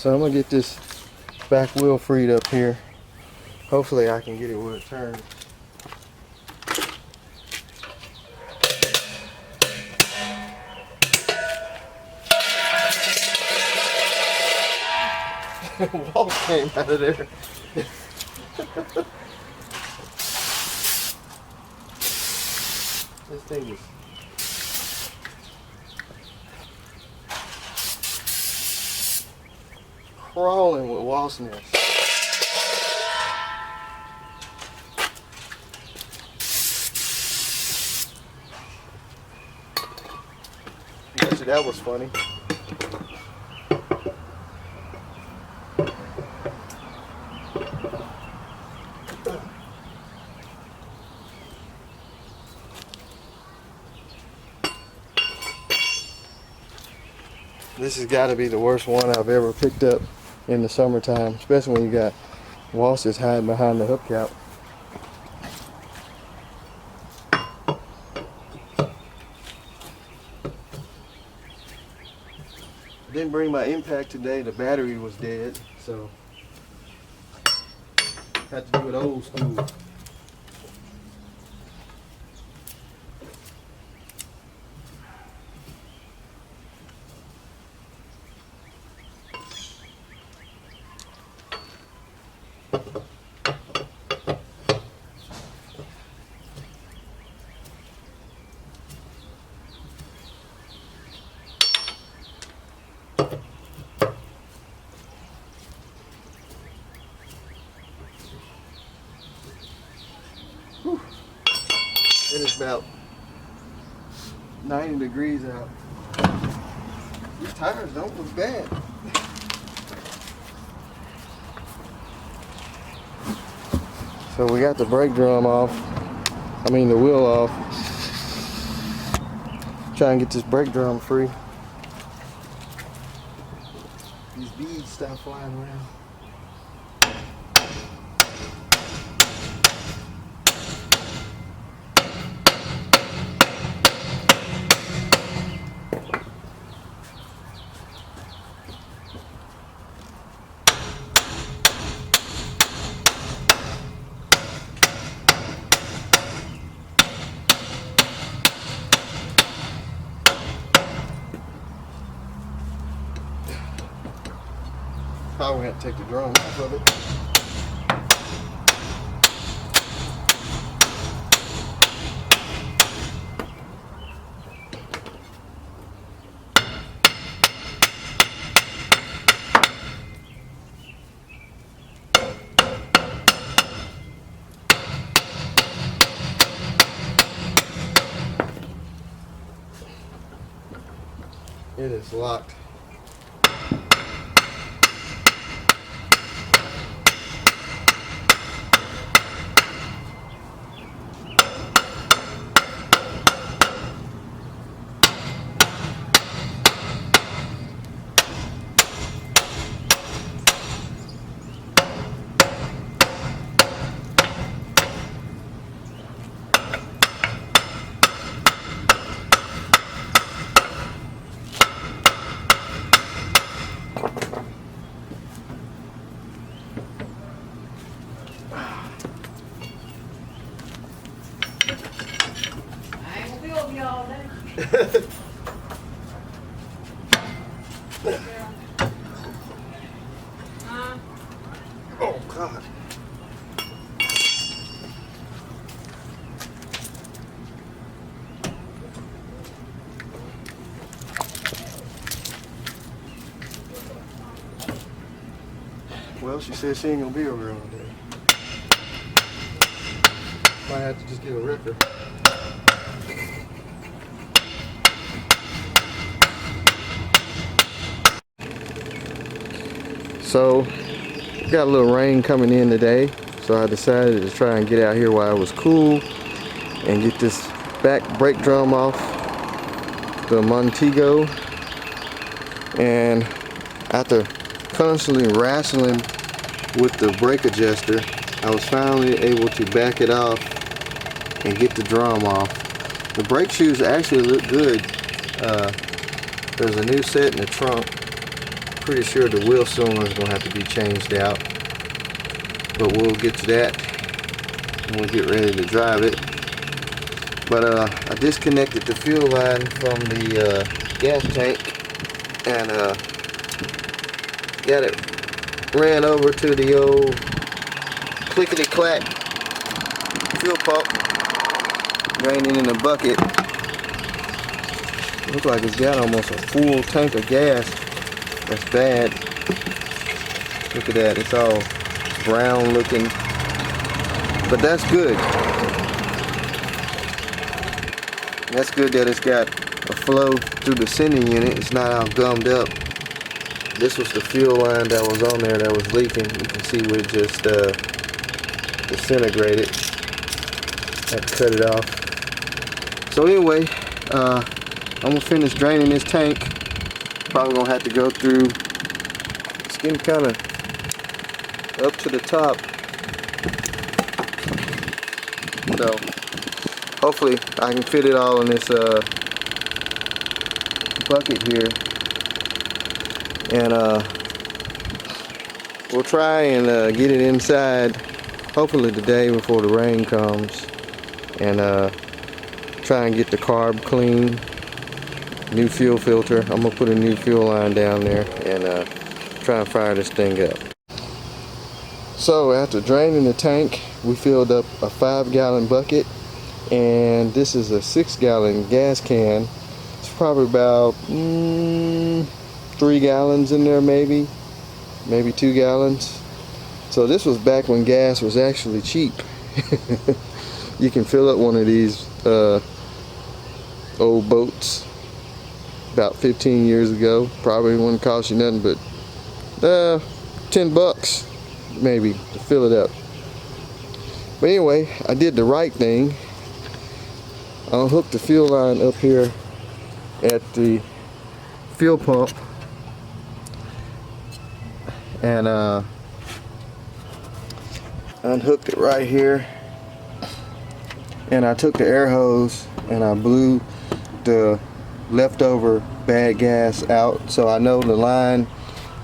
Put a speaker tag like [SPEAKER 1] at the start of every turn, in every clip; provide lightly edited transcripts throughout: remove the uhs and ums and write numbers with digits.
[SPEAKER 1] So I'm gonna get this back wheel freed up here. Hopefully I can get it where it turns. Walls came out of there. This thing is crawling with wasp nests. That was funny. This has got to be the worst one I've ever picked up in the summertime, especially when you got wasps hiding behind the hubcap. Didn't bring my impact today. The battery was dead, so had to do it old school. Whew. It is about 90 degrees out. These tires don't look bad. So we got the brake drum off. I mean the wheel off. Try and get this brake drum free. These beads stop flying around. Probably have to take the drum off of it. It is locked. Oh God. Well, she said she ain't gonna be over all day. Might have to just get a wrecker. So, got a little rain coming in today, so I decided to try and get out here while it was cool and get this back brake drum off the Montego. And after constantly wrestling with the brake adjuster, I was finally able to back it off and get the drum off. The brake shoes actually look good. There's a new set in the trunk. pretty sure the wheel cylinder is going to have to be changed out, but we'll get to that when we get ready to drive it. But I disconnected the fuel line from the gas tank and got it ran over to the old clickety-clack fuel pump, draining in a bucket. Looks like it's got almost a full tank of gas. That's bad. Look at that, it's all brown looking, but that's good. That's good that it's got a flow through the sending unit. It's not all gummed up. This was the fuel line that was on there that was leaking. You can see we just disintegrated. Had to cut it off. So anyway, I'm gonna finish draining this tank. Probably gonna have to go through. It's getting kind of up to the top. So hopefully I can fit it all in this bucket here. And we'll try and get it inside hopefully today before the rain comes, and try and get the carb clean. New fuel filter. I'm gonna put a new fuel line down there and try and fire this thing up. So after draining the tank, we filled up a 5-gallon bucket, and this is a 6-gallon gas can. It's probably about 3 gallons in there, maybe 2 gallons. So this was back when gas was actually cheap. You can fill up one of these old boats about 15 years ago. Probably wouldn't cost you nothing but $10 maybe to fill it up. But anyway, I did the right thing. I'll hook the fuel line up here at the fuel pump, and unhooked it right here, and I took the air hose and I blew the leftover bad gas out, so I know the line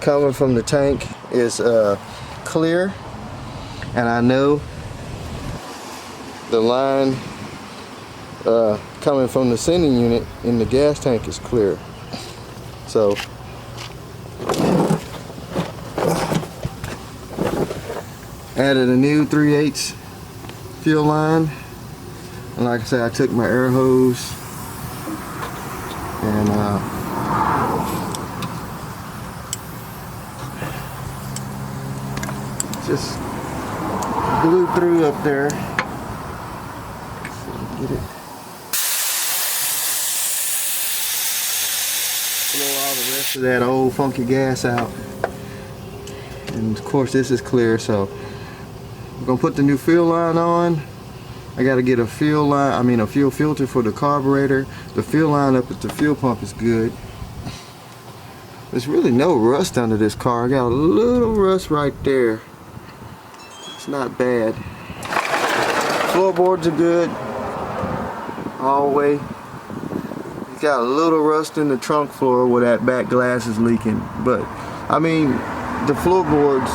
[SPEAKER 1] coming from the tank is clear, and I know the line coming from the sending unit in the gas tank is clear. So added a new 3/8 fuel line, and like I said, I took my air hose and just blew through up there. Get it. Blow all the rest of that old funky gas out. And of course this is clear, so I'm gonna put the new fuel line on. I gotta get a fuel line, a fuel filter for the carburetor. The fuel line up at the fuel pump is good. There's really no rust under this car. I got a little rust right there. It's not bad. Floorboards are good all the way. It's got a little rust in the trunk floor where that back glass is leaking, but I mean, the floorboards,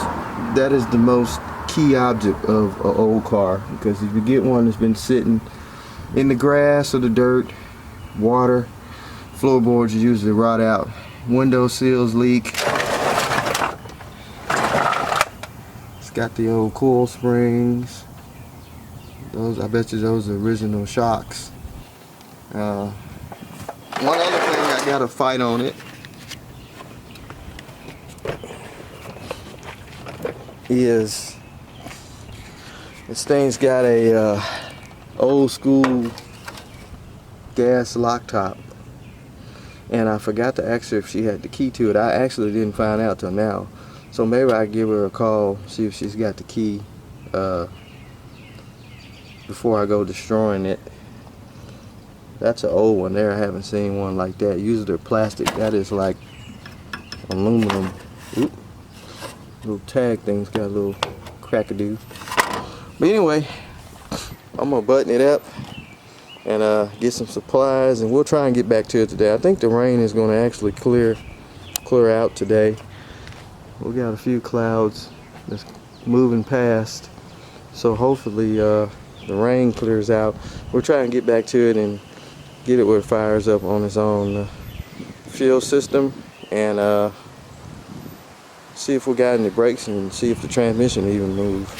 [SPEAKER 1] that is the most key object of an old car, because if you get one that's been sitting in the grass or the dirt, water, floorboards usually rot out. Window sills leak. It's got the old coil springs. Those, I bet you those are original shocks. One other thing I gotta fight on it is this thing's got a old school gas lock top, and I forgot to ask her if she had the key to it. I actually didn't find out till now, so maybe I give her a call, see if she's got the key before I go destroying it. That's an old one there. I haven't seen one like that. Usually they're plastic. That is like aluminum. Oop. Little tag thing's got a little crackadoo. But anyway, I'm gonna button it up and get some supplies, and we'll try and get back to it today. I think the rain is gonna actually clear out today. we got a few clouds that's moving past, so hopefully the rain clears out. We'll try and get back to it and get it where it fires up on its own fuel system, and see if we got any brakes and see if the transmission even moves.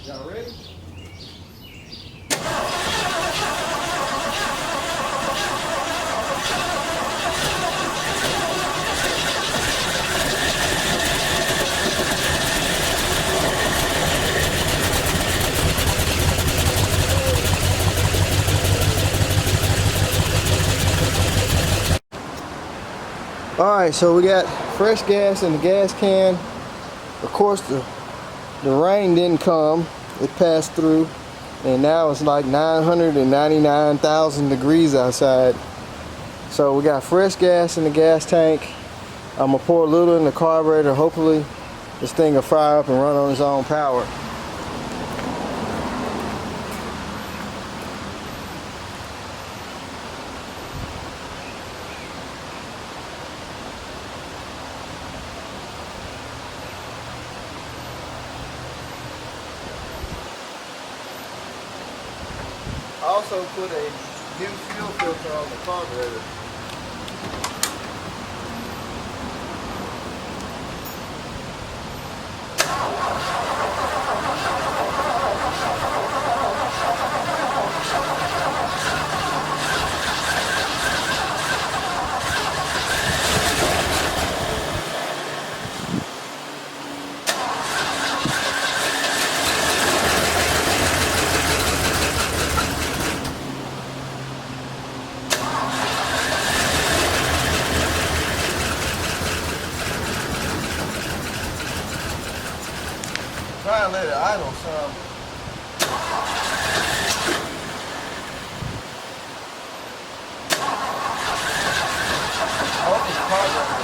[SPEAKER 1] Y'all ready? Alright, so we got fresh gas in the gas can. Of course, the rain didn't come. It passed through, and now it's like 999,000 degrees outside. So we got fresh gas in the gas tank. I'm gonna pour a little in the carburetor. Hopefully this thing will fire up and run on its own power. I also put a new fuel filter on the carburetor. Try and let it idle some. Hope it's carburetor.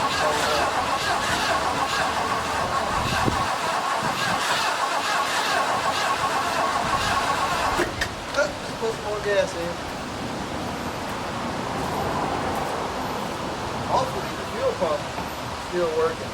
[SPEAKER 1] Let's put some more gas in. Hopefully the fuel pump is still working.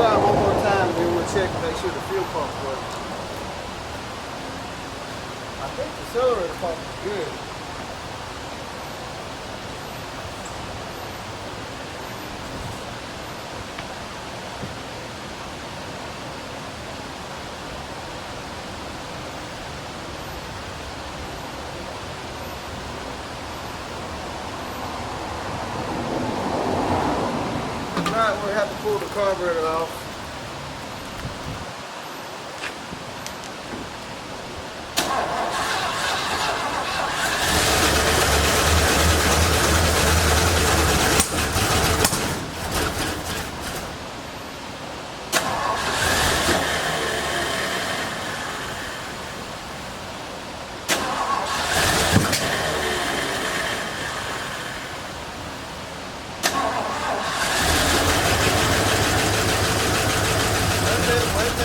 [SPEAKER 1] Try it one more time and then we'll check to make sure the fuel pump's working. I think the accelerator pump is good. Alright, we'll have to pull the carburetor off.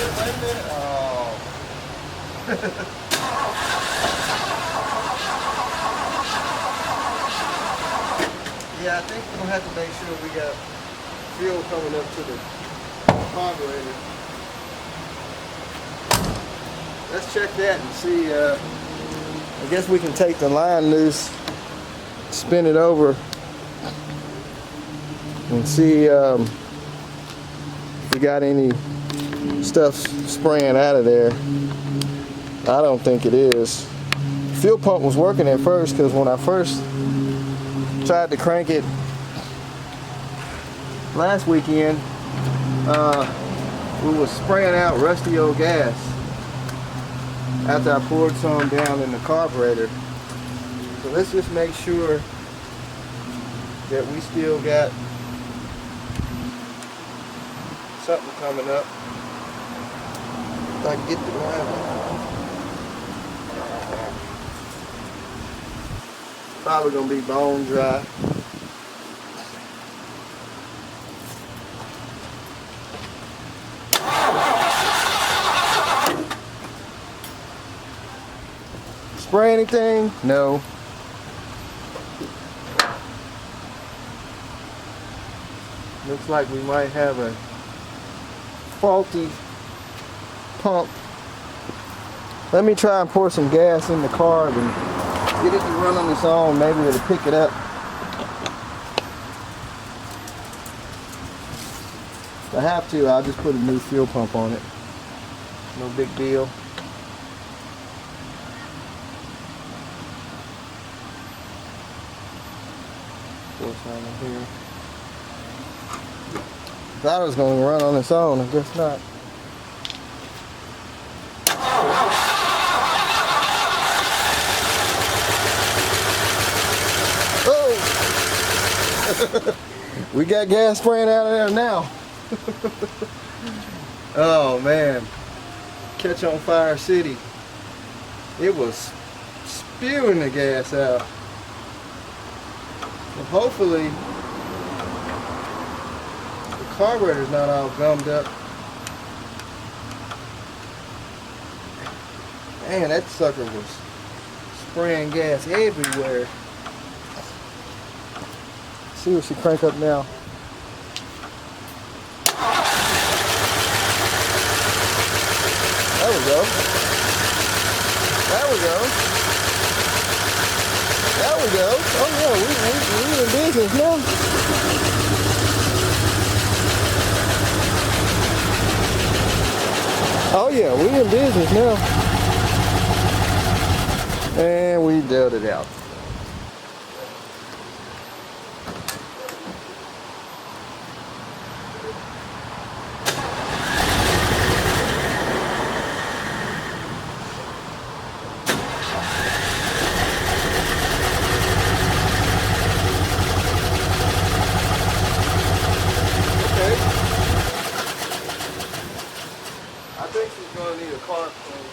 [SPEAKER 1] Wait a minute. Oh. Yeah, I think we're gonna have to make sure we got fuel coming up to the carburetor. Let's check that and see. I guess we can take the line loose, spin it over, and see if we got any stuff spraying out of there. I don't think it is. Fuel pump was working at first, because when I first tried to crank it last weekend, we was spraying out rusty old gas after I poured some down in the carburetor. So let's just make sure that we still got something coming up. If I can get the line. Probably gonna be bone dry. Spray anything? No. Looks like we might have a faulty pump. Let me try and pour some gas in the carb and get it to run on its own. Maybe it'll pick it up. If I have to, I'll just put a new fuel pump on it. No big deal. Pour some in here. Thought it was going to run on its own. I guess not. We got gas spraying out of there now. Oh man, catch on fire city. It was spewing the gas out. Well, hopefully the carburetor's not all gummed up. Man, that sucker was spraying gas everywhere. See what she crank up now. There we go. There we go. There we go. Oh yeah, we in business now. Oh yeah, we in business now. And we dealt it out. I think she's going to need a car clean.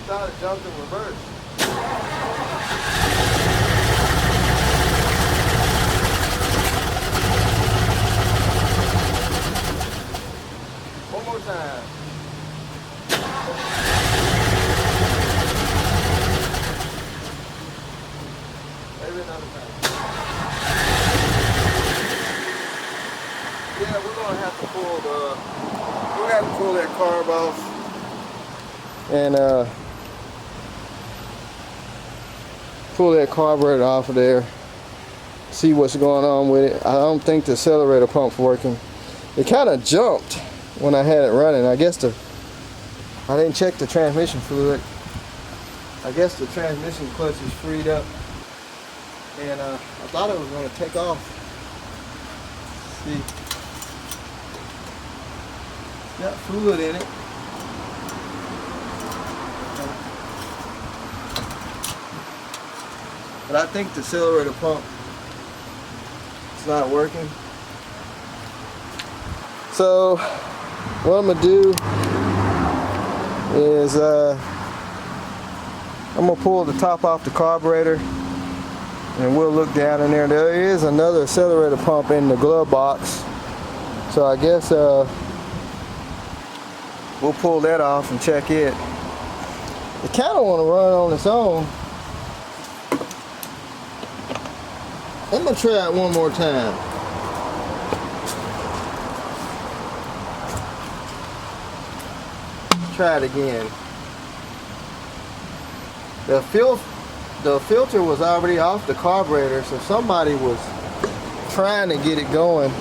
[SPEAKER 1] Thought it jumped in reverse. One more time. Maybe another time. Yeah, we're gonna have to pull that carb off and pull that carburetor off of there, see what's going on with it. I don't think the accelerator pump's working. It kind of jumped when I had it running. I guess I didn't check the transmission fluid. I guess the transmission clutch is freed up, and I thought it was going to take off. See, got fluid in it. But I think the accelerator pump is not working. So what I'm gonna do is I'm gonna pull the top off the carburetor, and we'll look down in there. There is another accelerator pump in the glove box, so I guess we'll pull that off and check it. It kind of want to run on its own. I'm gonna try it one more time. Try it again. The filter was already off the carburetor, so somebody was trying to get it going.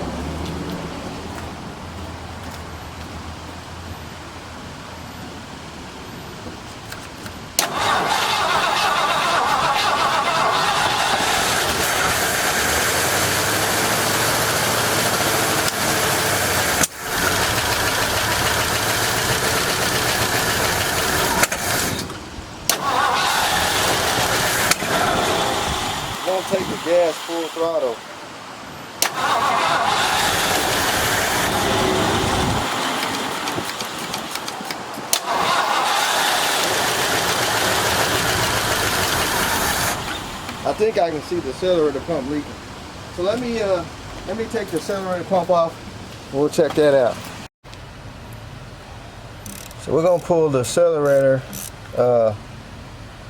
[SPEAKER 1] Take the gas full throttle. I think I can see the accelerator pump leaking. So let me take the accelerator pump off. We'll check that out. So we're gonna pull the accelerator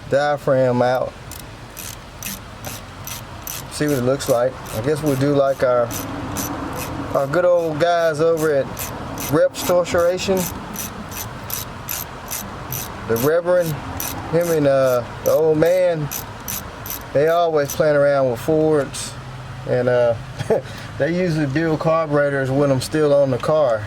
[SPEAKER 1] diaphragm out. See what it looks like. I guess we'll do like our good old guys over at Restoration. The Reverend, him and the old man, they always playing around with Fords, and they usually build carburetors with them still on the car.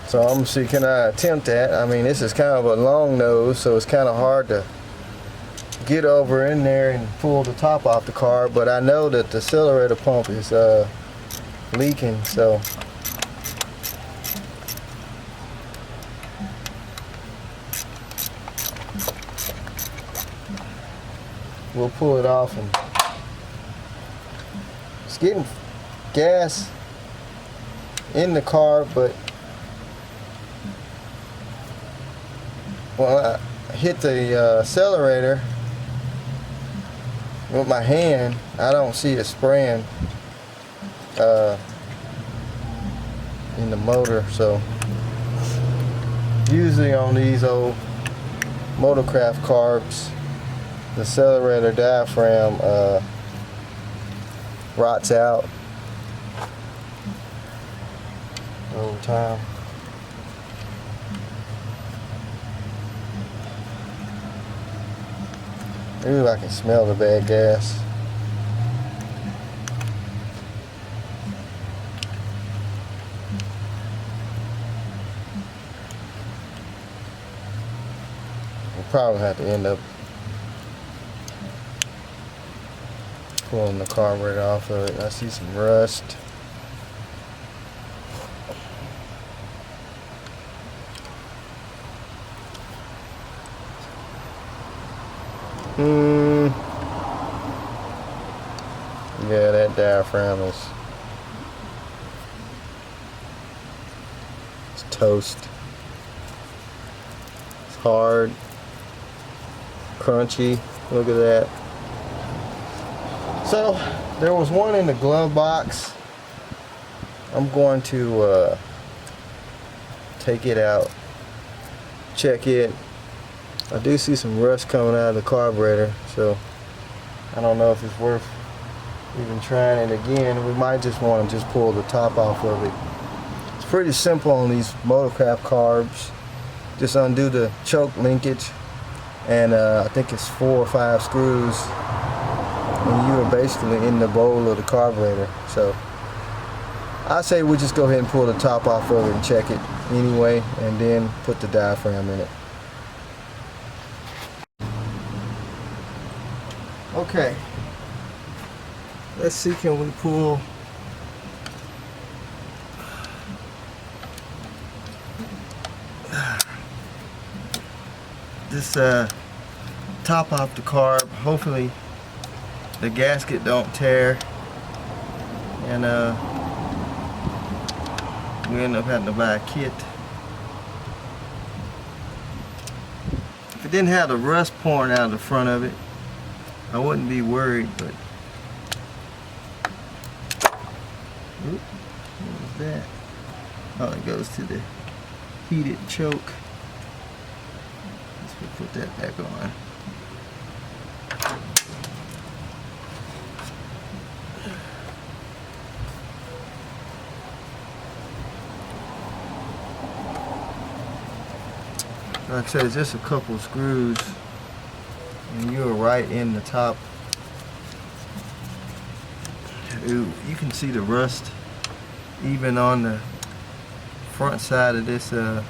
[SPEAKER 1] So I'm gonna see, can I attempt that? I mean, this is kind of a long nose, so it's kind of hard to get over in there and pull the top off the car, but I know that the accelerator pump is leaking, so we'll pull it off. And it's getting gas in the car, but when I hit the accelerator with my hand, I don't see it spraying in the motor. So usually on these old motorcraft carbs, the accelerator diaphragm rots out over time. Ooh, I can smell the bad gas. We'll probably have to end up pulling the carburetor off of it. I see some rust. Yeah, that diaphragm is toast. It's hard, crunchy. Look at that. So there was one in the glove box. I'm going to take it out, check it. I do see some rust coming out of the carburetor, so I don't know if it's worth even trying it again, we might just want to just pull the top off of it. It's pretty simple on these Motorcraft carbs. Just undo the choke linkage, and I think it's 4 or 5 screws, and you are basically in the bowl of the carburetor. So I say we just go ahead and pull the top off of it and check it anyway, and then put the diaphragm in it. Okay, let's see, can we pull this top off the carb. Hopefully the gasket don't tear, and we end up having to buy a kit. If it didn't have the rust pouring out of the front of it, I wouldn't be worried, but oop, what was that? Oh, it goes to the heated choke. Let's put that back on. Like I said, it's just a couple screws, and you're right in the top. Ooh, you can see the rust even on the front side of this. I'll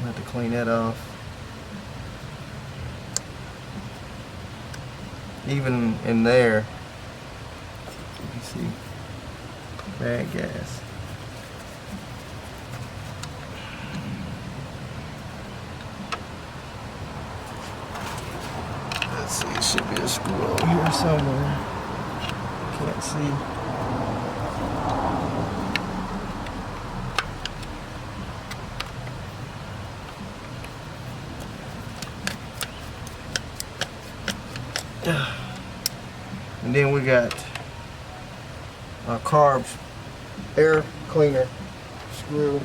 [SPEAKER 1] have to clean that off. Even in there, you can see bad gas. Let's see, it should be a screw over here somewhere. Can't see. And then we got our carbs air cleaner screw.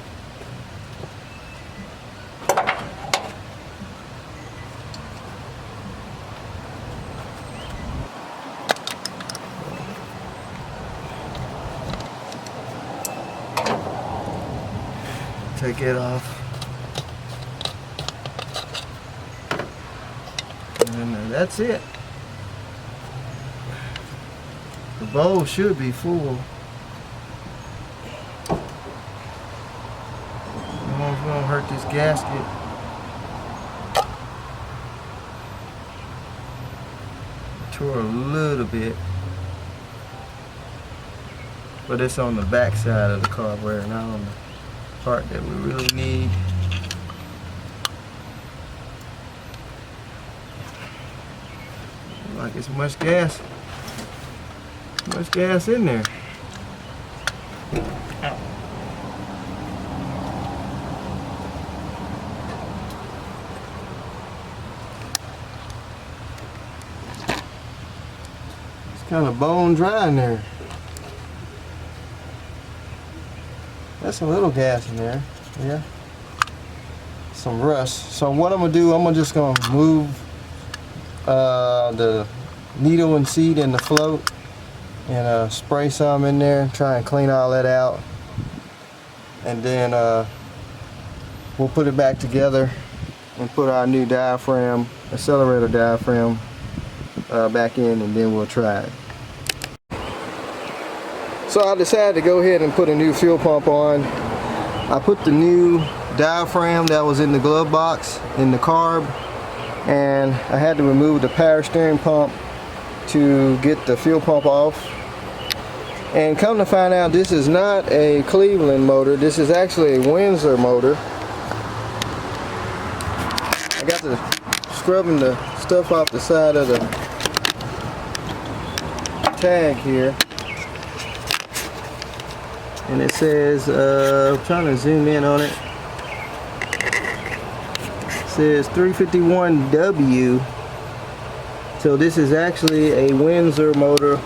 [SPEAKER 1] Take it off. And then that's it. The bowl should be full. Almost gonna hurt this gasket. Tore a little bit, but it's on the back side of the carburetor, not on the part that we really need. Like it's much gas in there. It's kind of bone dry in there. That's a little gas in there, yeah. Some rust. So what I'm gonna do, I'm just gonna move the needle and seat and the float, and spray some in there, try and clean all that out, and then we'll put it back together and put our new diaphragm, accelerator diaphragm, back in, and then we'll try it. So I decided to go ahead and put a new fuel pump on. I put the new diaphragm that was in the glove box in the carb, and I had to remove the power steering pump to get the fuel pump off. And come to find out, this is not a Cleveland motor, this is actually a Windsor motor. I got to scrubbing the stuff off the side of the tag here. And it says, I'm trying to zoom in on it. It says 351W. So this is actually a Windsor motor,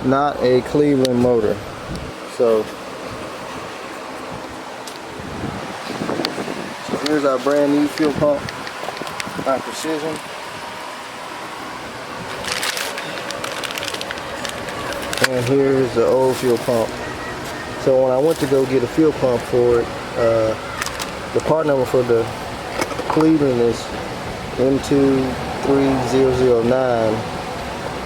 [SPEAKER 1] not a Cleveland motor. So here's our brand new fuel pump by Precision. and here's the old fuel pump. So when I went to go get a fuel pump for it, the part number for the Cleveland is M23009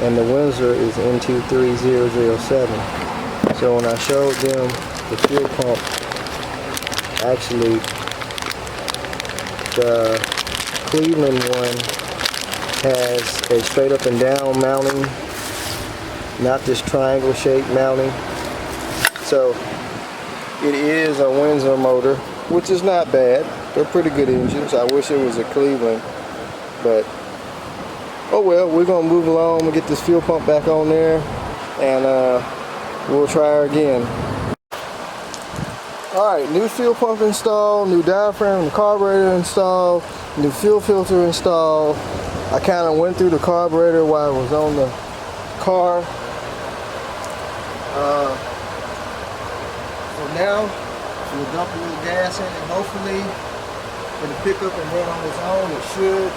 [SPEAKER 1] and the Windsor is M23007. So when I showed them the fuel pump, actually the Cleveland one has a straight up and down mounting, not this triangle shaped mounting. So it is a Windsor motor, which is not bad. They're pretty good engines. I wish it was a Cleveland, but oh well, we're gonna move along and get this fuel pump back on there, and we'll try her again. Alright, new fuel pump installed, new diaphragm and carburetor installed, new fuel filter installed. I kind of went through the carburetor while I was on the car. So now we'll dump a little gas in it. Hopefully it'll pick up and run on its own. It should.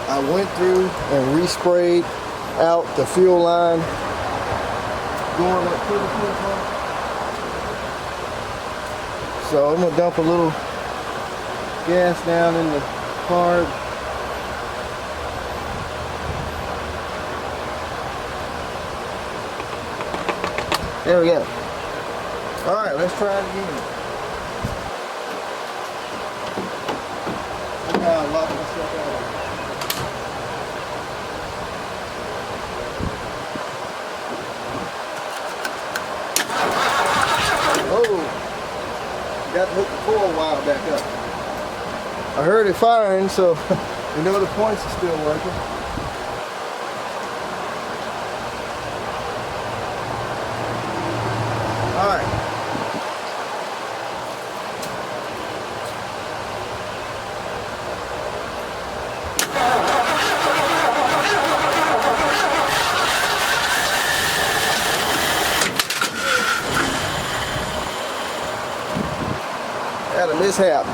[SPEAKER 1] I went through and resprayed out the fuel line going up to the fuel pump. So I'm gonna dump a little gas down in the carb. There we go. Alright, let's try it again. Look how I locked myself out. Oh! Got to hook the coil wire back up. I heard it firing, so you know the points are still working. Alright. Had a mishap.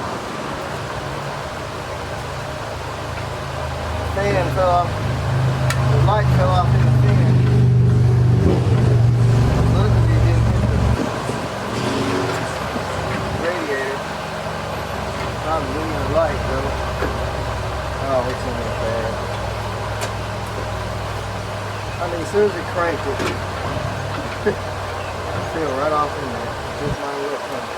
[SPEAKER 1] Fan fell off. The light fell off in the fan. Luckily it didn't hit the radiator. Probably leaving the light though. Oh, it's in there bad. I mean, as soon as it cranked it, it fell right off in there. Just my lip pump.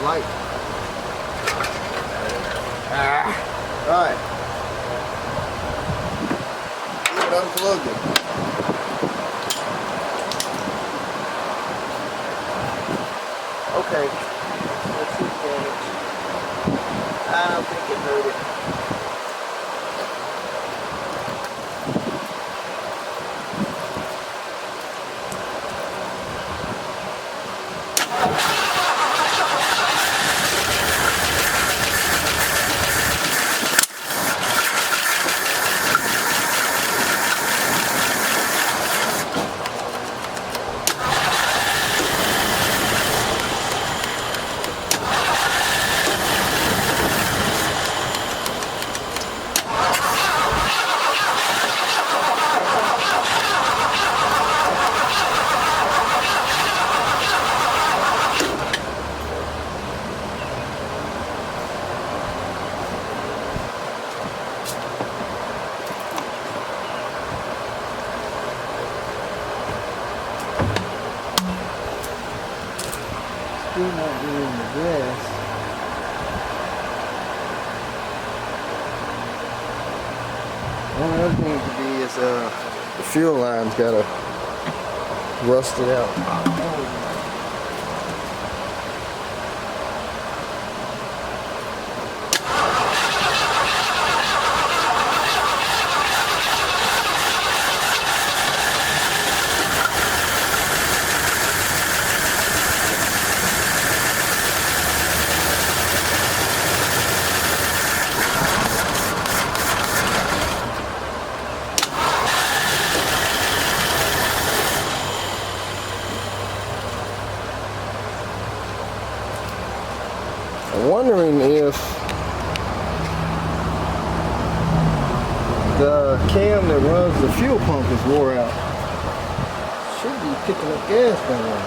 [SPEAKER 1] Light. Alright. Unplugged it. Okay. Let's see the damage. I don't think it hurt it. Still not doing the best. One other thing to be is the fuel line's got to rust it out. The cam that runs the fuel pump is wore out. Should be picking up gas by now.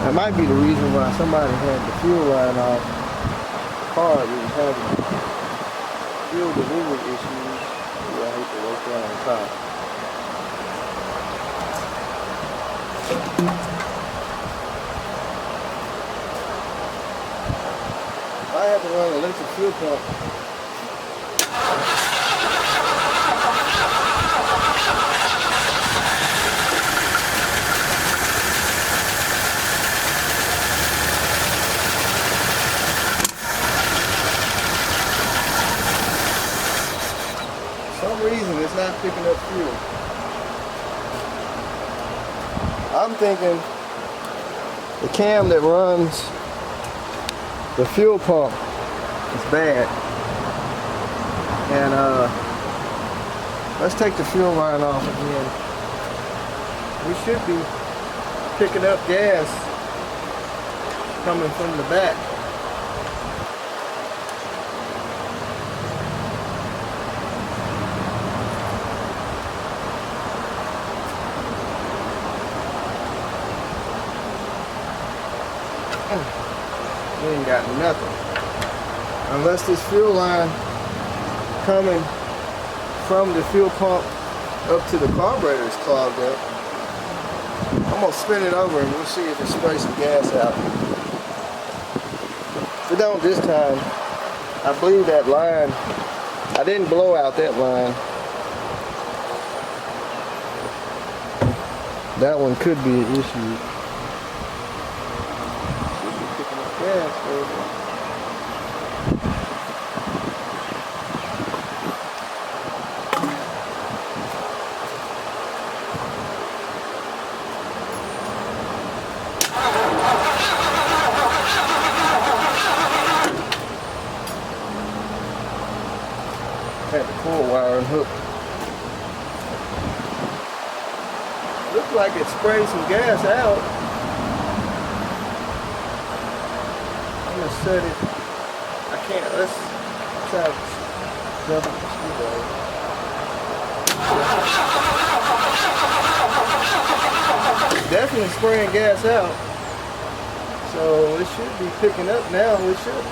[SPEAKER 1] That might be the reason why somebody had the fuel line off. Car was having fuel delivery issues. Yeah, I hate to work down on top. I have to run an electric fuel pump. For some reason it's not picking up fuel. I'm thinking the cam that runs the fuel pump is bad. And let's take the fuel line off again. We should be picking up gas coming from the back. We ain't got nothing. Unless this fuel line coming from the fuel pump up to the carburetor is clogged up. I'm gonna spin it over and we'll see if it sprays some gas out. If it don't this time, I believe that line, I didn't blow out that line. That one could be an issue. Gas, baby. Had the coil wire unhooked. Looks like it sprayed some gas out. I'm gonna set it. I can't. Let's try to double the screwdriver. It's definitely spraying gas out. So it should be picking up now. It should.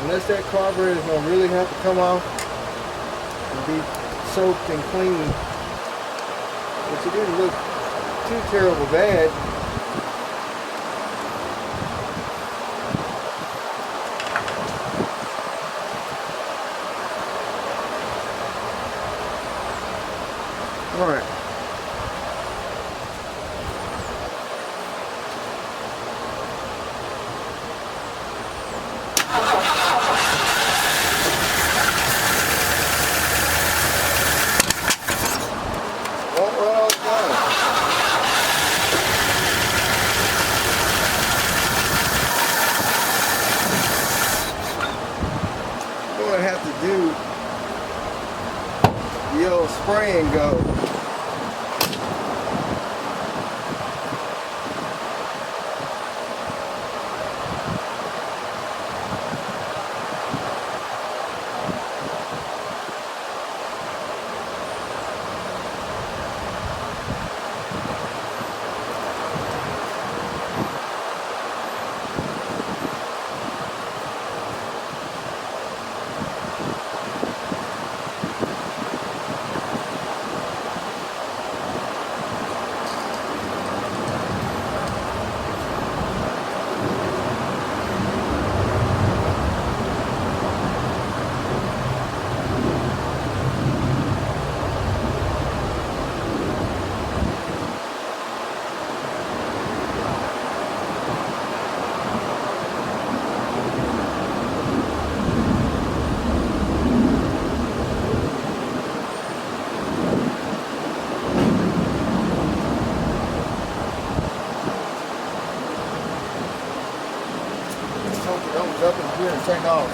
[SPEAKER 1] Unless that carburetor is gonna really have to come off and be soaked and cleaned, which it didn't look too terrible bad. All right. Won't run all the time. I'm gonna have to do the old spray and go. Up in here and take off.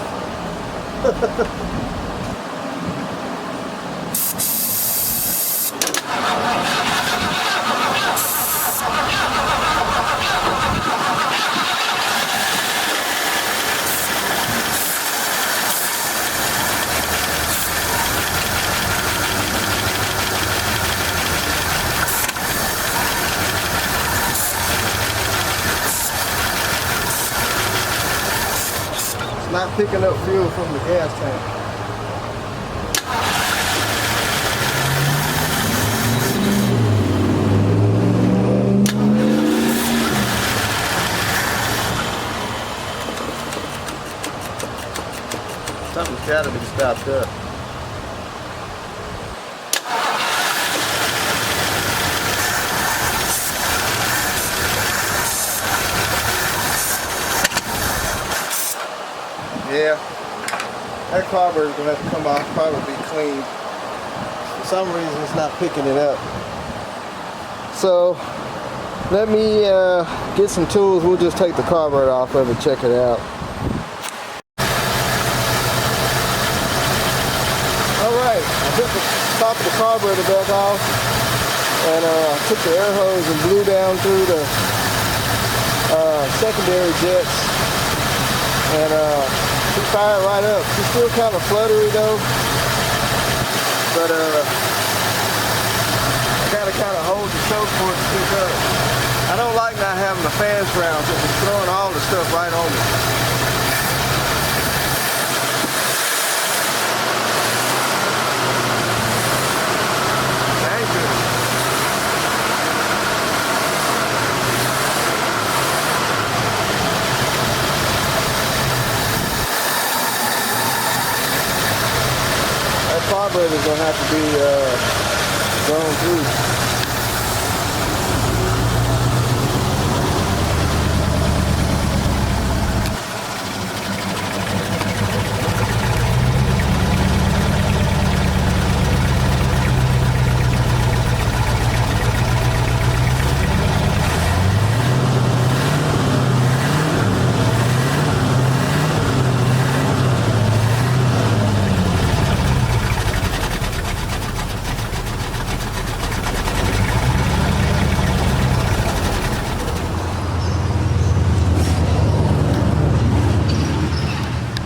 [SPEAKER 1] not picking up fuel from the gas tank. Something's got to be stopped up. Yeah, that carburetor is going to have to come off, probably be cleaned. For some reason it's not picking it up. So let me get some tools. We'll just take the carburetor off of it, check it out. Alright, I took the top of the carburetor back off and took the air hose and blew down through the secondary jets. And she fired right up. She's still kind of fluttery though, but I gotta kind of hold the choke for it to pick up. I don't like not having the fans round, so it's throwing all the stuff right on me. Thank you. Carburetor is going to have to be gone through.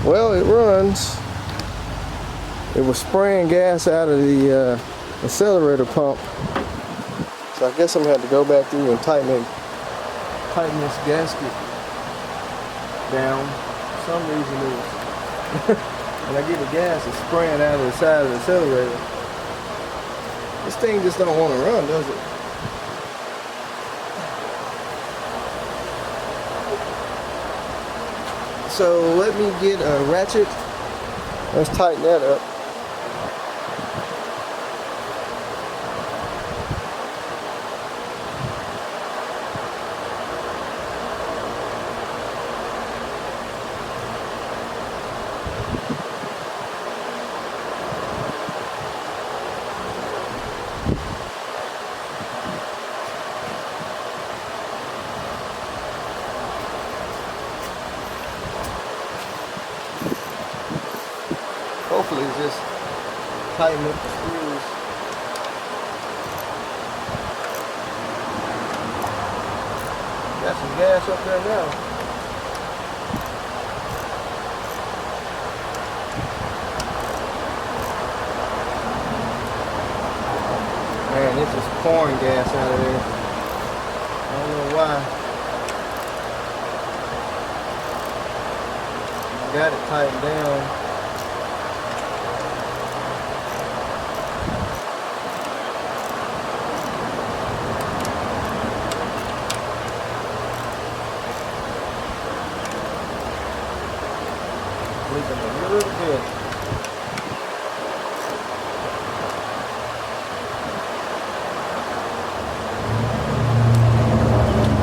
[SPEAKER 1] Well, it runs. It was spraying gas out of the accelerator pump. So I guess I'm going to have to go back through and tighten this gasket down. For some reason it was, when I get the gas, it's spraying out of the side of the accelerator. This thing just don't want to run, does it? So let me get a ratchet. Let's tighten that up. Hopefully just tighten up the screws. Got some gas up there now. Man, it's just pouring gas out of there. I don't know why. Got it tightened down. Leaking a little bit.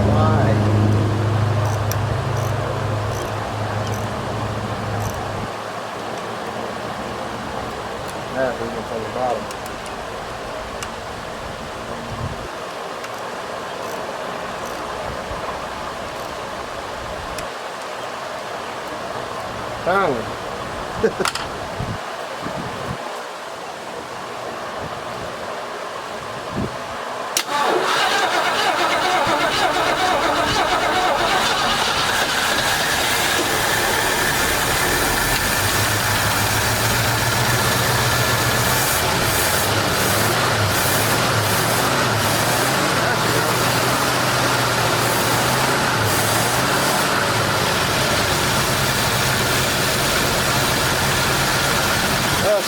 [SPEAKER 1] Why? That's leaking from the bottom. Finally.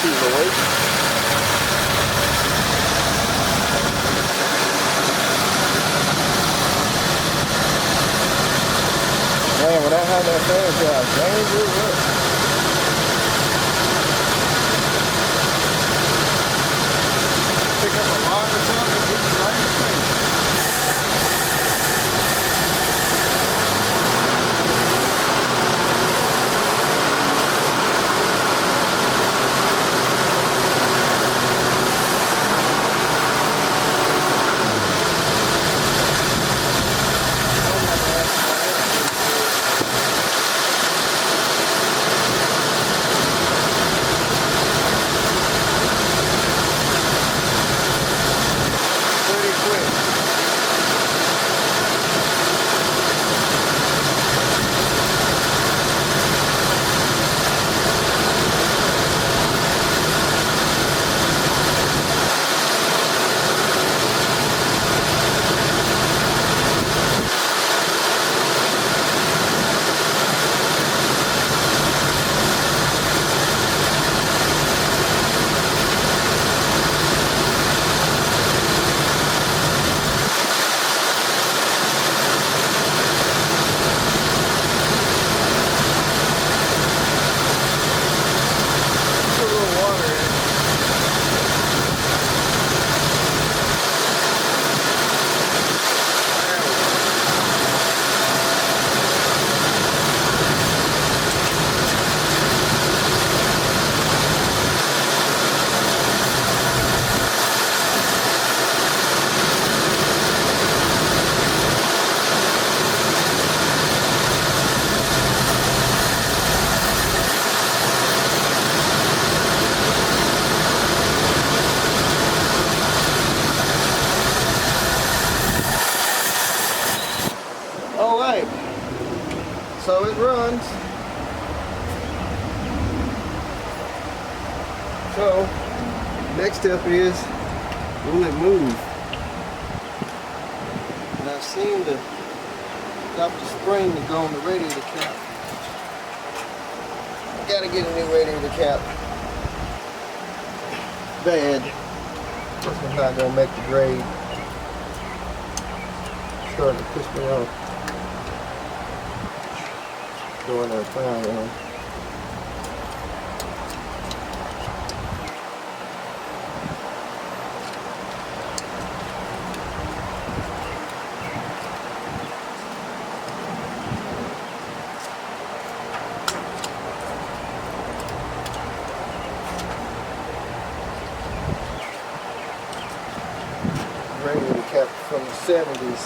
[SPEAKER 1] she's awake. Man, when I had that fan job, dang good work. Pick up a log or something and get you right in the face. Alright, so it runs. So, next step is, will it move? And I've seen the got the spring to go on the radiator cap. Gotta get a new radiator cap. Bad. This one's not gonna make the grade. Starting to piss me off. Doing that fine, you know. Radiator cap from the 70s.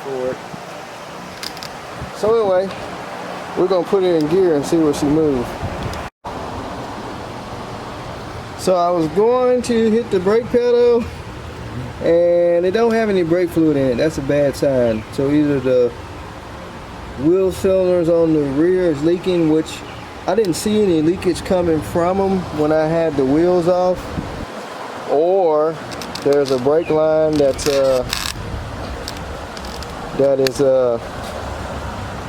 [SPEAKER 1] For it. So anyway, we're gonna put it in gear and see what she moves. So I was going to hit the brake pedal and it don't have any brake fluid in it. That's a bad sign. So either the wheel cylinders on the rear is leaking, which I didn't see any leakage coming from them when I had the wheels off, or there's a brake line that is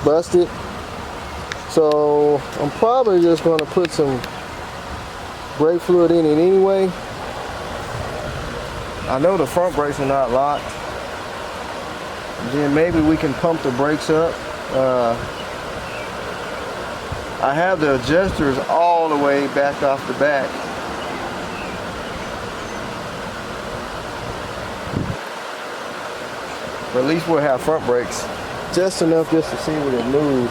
[SPEAKER 1] busted. So I'm probably just going to put some brake fluid in it anyway. I know the front brakes are not locked. Then maybe we can pump the brakes up. I have the adjusters all the way back off the back. Or at least we'll have front brakes. Just enough just to see what it moves.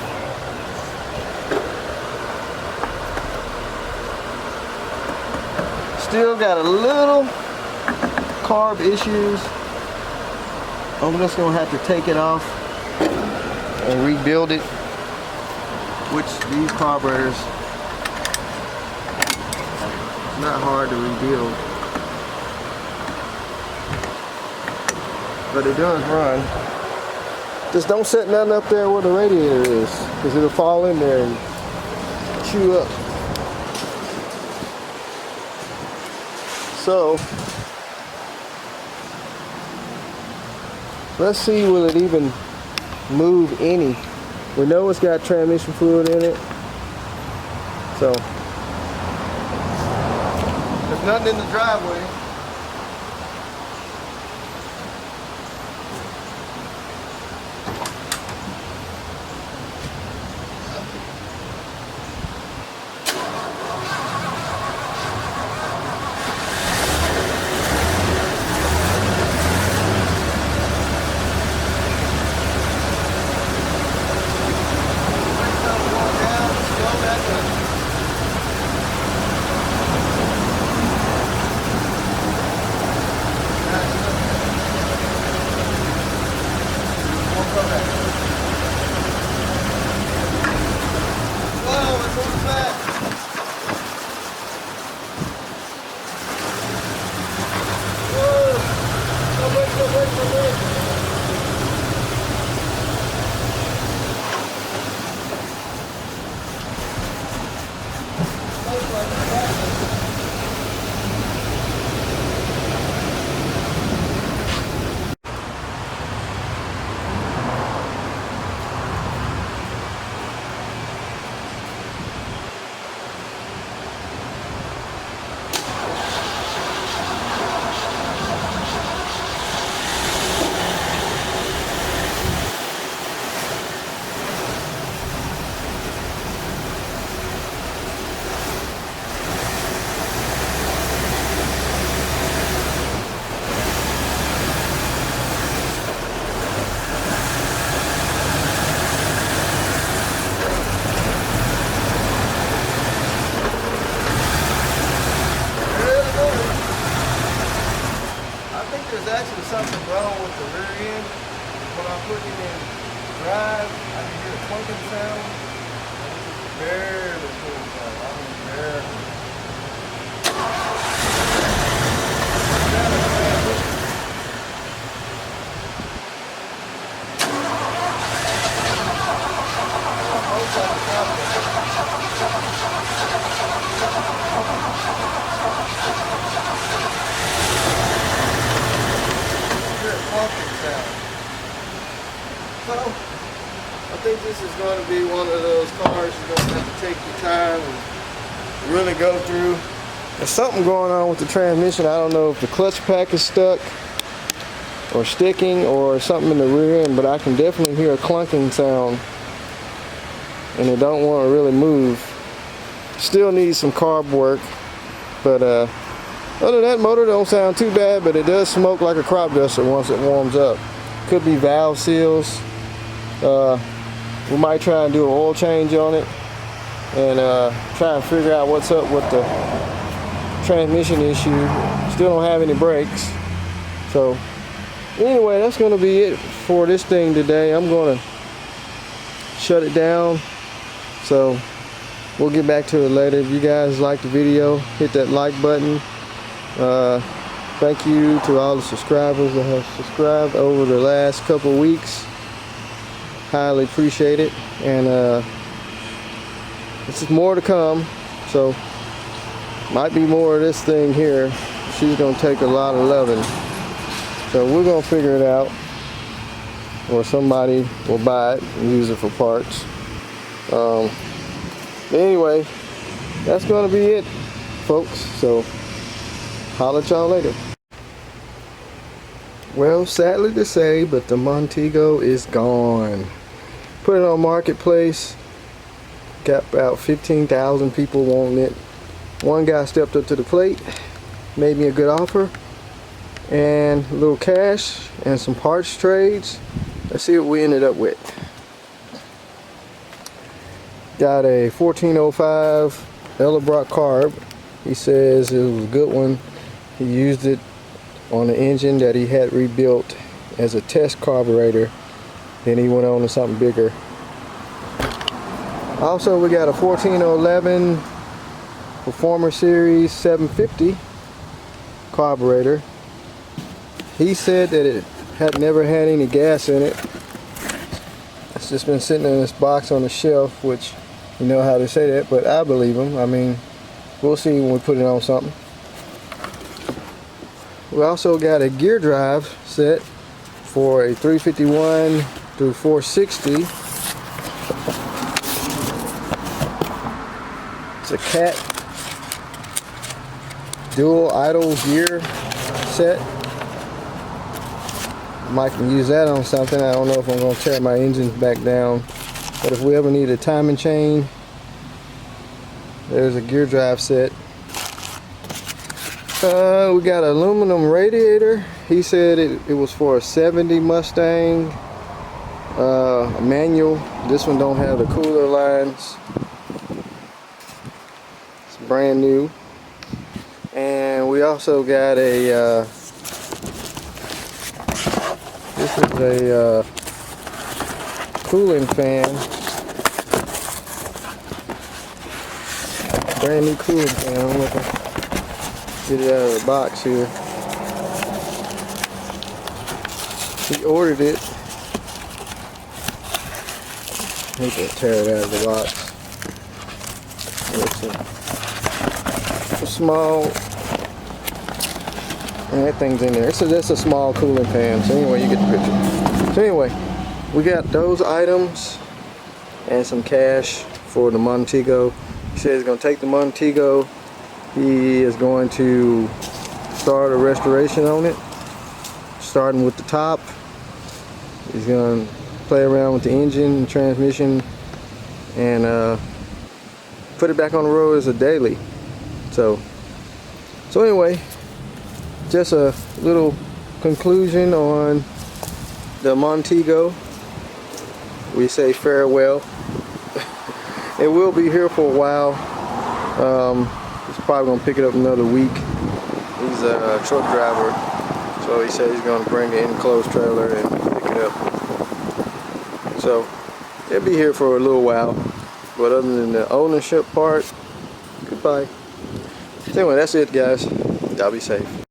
[SPEAKER 1] Still got a little carb issues. I'm just gonna have to take it off and rebuild it. Which these carburetors, it's not hard to rebuild. But it does run. Just don't set nothing up there where the radiator is, because it'll fall in there and chew up. So, let's see will it even move any. We know it's got transmission fluid in it. So there's nothing in the driveway. There's actually something wrong with the rear end. When I'm putting it in drive, I can hear a clunking sound. Barely pulls out. I mean, barely. So, I think this is going to be one of those cars you're going to have to take your time and really go through. There's something going on with the transmission. I don't know if the clutch pack is stuck or sticking or something in the rear end, but I can definitely hear a clunking sound and it don't want to really move. Still needs some carb work, but other than that, motor don't sound too bad, but it does smoke like a crop duster once it warms up. Could be valve seals. We might try and do an oil change on it and try and figure out what's up with the transmission issue. Still don't have any brakes. So anyway, that's going to be it for this thing today. I'm going to shut it down. So we'll get back to it later. If you guys like the video, hit that like button. Thank you to all the subscribers that have subscribed over the last couple weeks. Highly appreciate it. And this is more to come. So might be more of this thing here. She's going to take a lot of loving. So we're going to figure it out. Or somebody will buy it and use it for parts. Anyway, that's going to be it, folks. So holler at y'all later. Well, sadly to say, but the Montego is gone. Put it on Marketplace. Got about 15,000 people wanting it. One guy stepped up to the plate, made me a good offer, and a little cash and some parts trades. Let's see what we ended up with. Got a 1405 Ellerbrock carb. He says it was a good one. He used it on the engine that he had rebuilt as a test carburetor. Then he went on to something bigger. Also, we got a 1411 Performer Series 750 carburetor. He said that it had never had any gas in it. It's just been sitting in this box on the shelf, which you know how to say that, but I believe him. I mean, we'll see when we put it on something. We also got a gear drive set for a 351 through 460 It's a cat dual idle gear set. Might can use that on something. I don't know if I'm going to tear my engines back down, but if we ever need a timing chain, there's a gear drive set. We got an aluminum radiator. He said it was for a 70 Mustang, a manual. This one don't have the cooler lines. It's brand new. And we also got a this is a cooling fan, brand new cooling fan. I'm looking to get it out of the box here. He ordered it. I hate to tear it out of the box. It's a small, and that thing's in there. So that's a small cooling fan. So anyway, you get the picture. So anyway, we got those items and some cash for the Montego. He said he's going to take the Montego. He is going to start a restoration on it, starting with the top. He's going to play around with the engine and transmission and put it back on the road as a daily. So anyway, just a little conclusion on the Montego. We say farewell. It will be here for a while. He's probably going to pick it up another week. He's a truck driver, so he said he's going to bring the enclosed trailer and pick it up. So it'll be here for a little while, but other than the ownership part, goodbye. So anyway, that's it, guys. Y'all be safe.